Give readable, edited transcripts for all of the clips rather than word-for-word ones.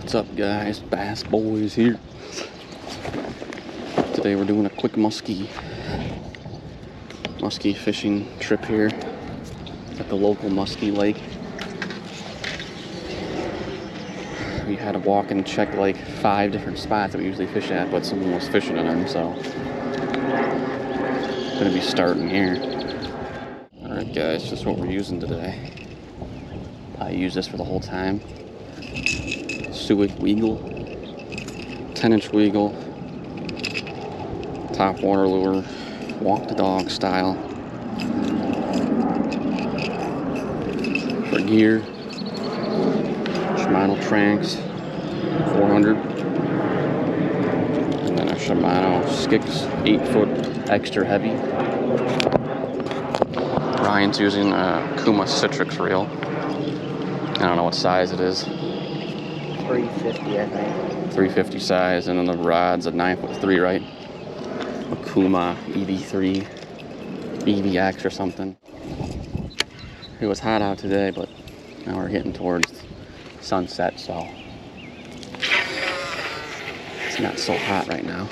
What's up, guys? Bass Boys here. Today we're doing a quick musky fishing trip here at the local musky lake. We had to walk and check like 5 different spots that we usually fish at, but someone was fishing in them, so gonna be starting here. Alright guys, just what we're using today. I use this for the whole time. Suick Weagle, 10-inch Weagle, top water lure, walk the dog style. For gear, Shimano Tranks 400, and then a Shimano Skicks 8-foot extra heavy. Ryan's using a Kuma Citrix reel. I don't know what size it is. 350, I think. 350 size, and then the rod's a 9'3", right? A Kuma EV3, EVX or something. It was hot out today, but now we're getting towards sunset, so it's not so hot right now.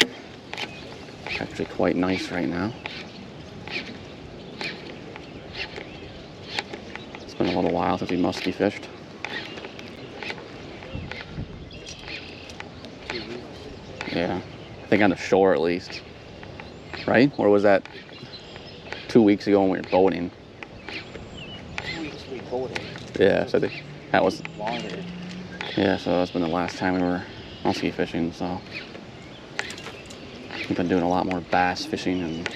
It's actually quite nice right now. It's been a little while since we musky fished. Yeah, I think on the shore at least, right? Or was that 2 weeks ago when we were boating? 2 weeks we boated. Yeah, so that was longer. Yeah, so that's been the last time we were musky fishing. So we've been doing a lot more bass fishing,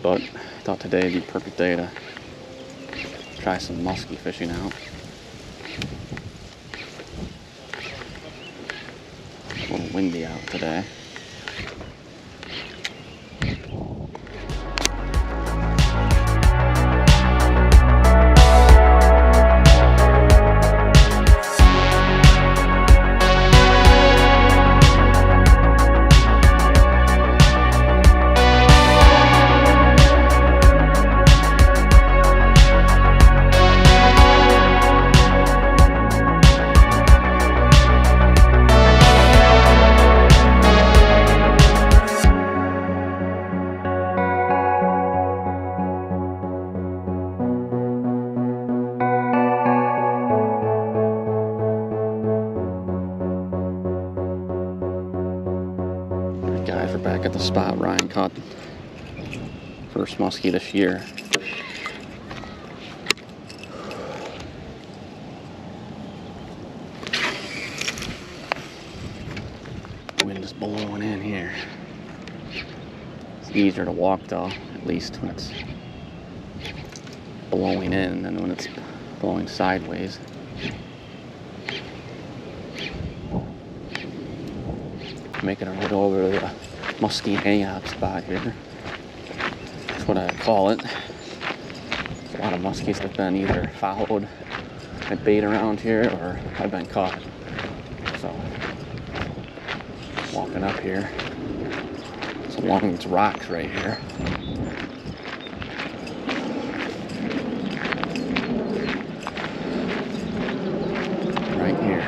but I thought today would be a perfect day to try some musky fishing out. A little windy out today. Guys, we're back at the spot Ryan caught first muskie this year. Wind is blowing in here. It's easier to walk though, at least when it's blowing in than when it's blowing sideways. Making our way over to the musky hangout spot here. That's what I call it. There's a lot of muskies that have been either followed at bait around here or have been caught. So, walking up here. It's along these rocks right here. Right here.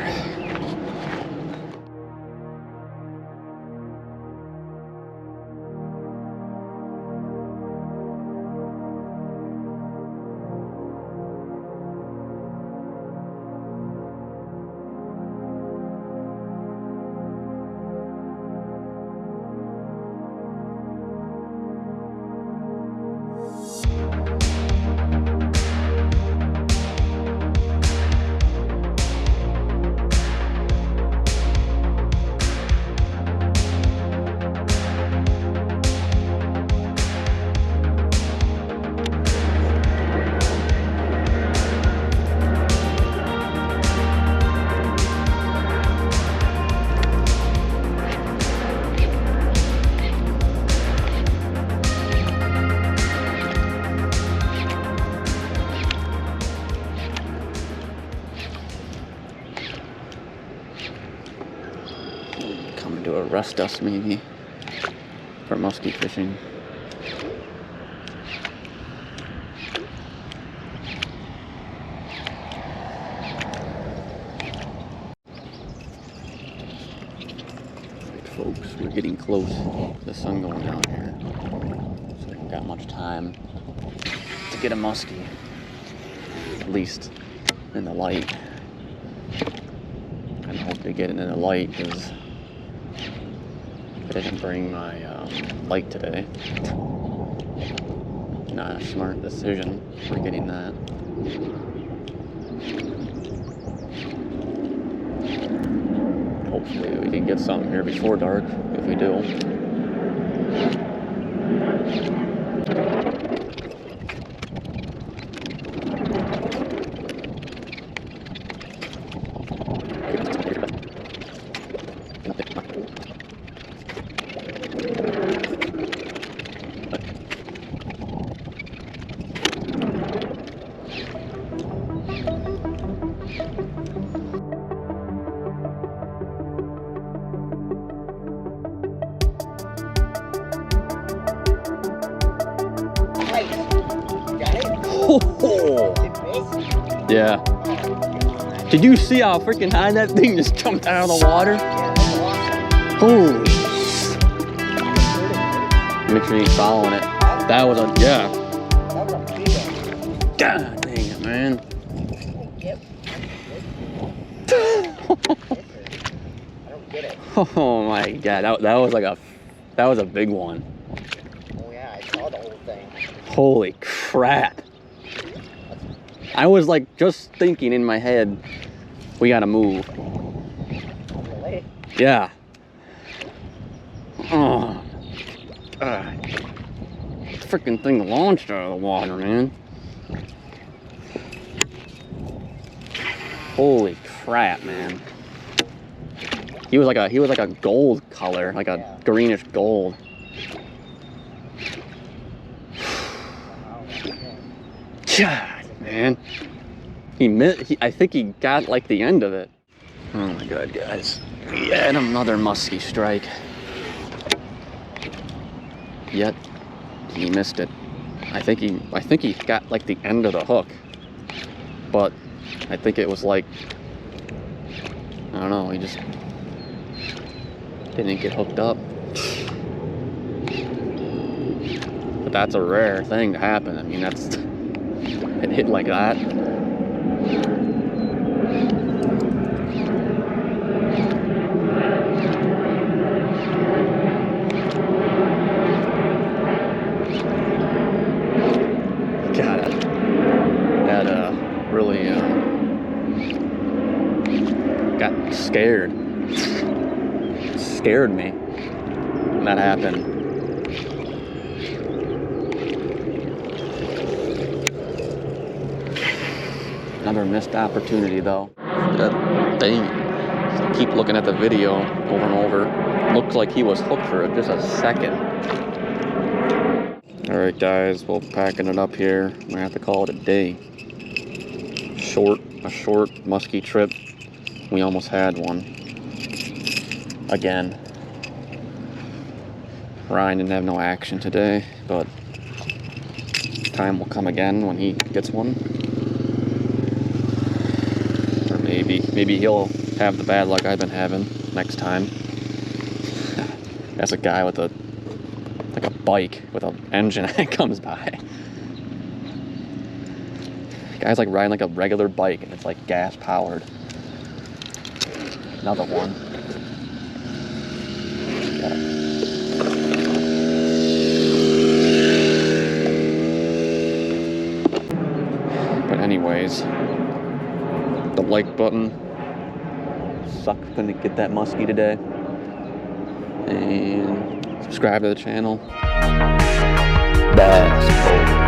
Do a rust dust maybe for musky fishing. folks. We're getting close to the sun going down here. So we haven't got much time to get a muskie. At least in the light. I hope to get it in the light because I didn't bring my light today. Not a smart decision for getting that. Hopefully we can get something here before dark, if we do. Yeah. Did you see how freaking high that thing just jumped out of the water? Holy. Make sure you're following it. That was a, yeah. God dang it, man. Oh my God, that was like that was a big one. Oh yeah, I saw the whole thing. Holy crap. I was like just thinking in my head, we gotta move. Really? Yeah. Oh. The freaking thing launched out of the water, man. Holy crap, man. He was like a gold color, like a greenish gold. God, man. I think he got like the end of it. Oh my God, guys. We had another musky strike. Yet he missed it. I think he got like the end of the hook. But I think it was like, I don't know, he just didn't get hooked up. But that's a rare thing to happen. I mean, it hit like that. God, that really got scared. Scared me when that happened. Another missed opportunity though. That thing. Keep looking at the video over and over. Looked like he was hooked for just a second. Alright guys, well, packing it up here. I'm gonna have to call it a day. A short musky trip. We almost had one. Again. Ryan didn't have no action today, but time will come again when he gets one. Or maybe he'll have the bad luck I've been having next time. That's a guy with a bike with an engine that comes by. The guy's like riding like a regular bike and it's like gas powered. Another one. But anyways, the like button. Suck couldn't get that musky today. And subscribe to the channel. Bass.